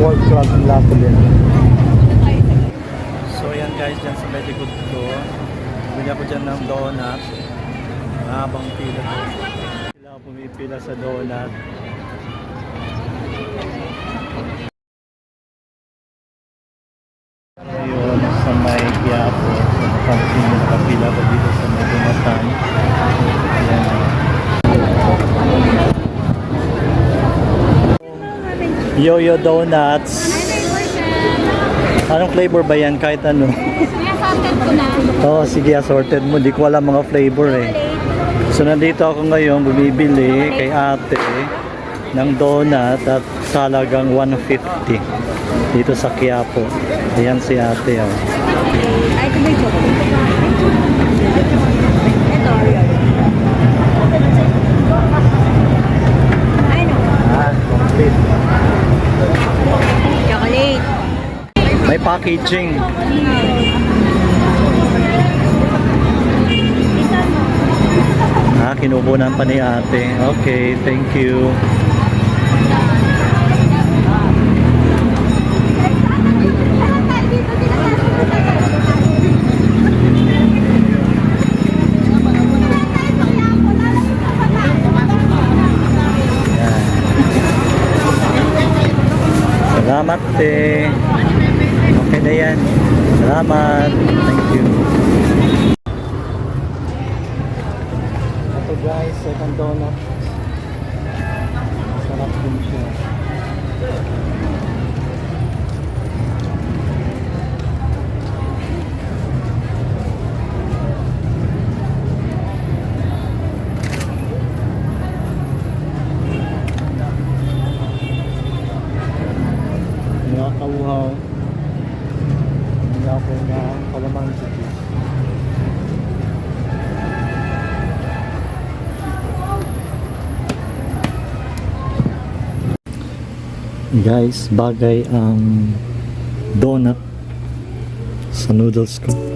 world class ang lahat din. So yan guys, dyan sa may likod ko, bili ako dyan ng donut. Mahabang pila ko. Sila pumipila sa donut. Ngayon sa may Quiapo, sa napansin nyo, nakapila ko dito sa may Dumatan. Ayan. Yo-yo donuts. Anong flavor ba yan? Kahit ano. Assorted ko na. Oo, sige, assorted mo. Di ko alam mga flavor eh. So nandito ako ngayon bumibili kay ate ng donut at talagang 150 dito sa Quiapo. Ayan si ate. Oh. Ay, ito ba ito? Ito. Ay, no. Complete. Chocolate. May packaging. Kinukunan pa ni ate. Okay, thank you. Salamat te. Okay na yan. Salamat. Thank you. Ito guys, second donut. Sarap din siya. Nakakauhaw. Hindi ako na kalamansi. Guys, bagay ang donut sa noodles ko.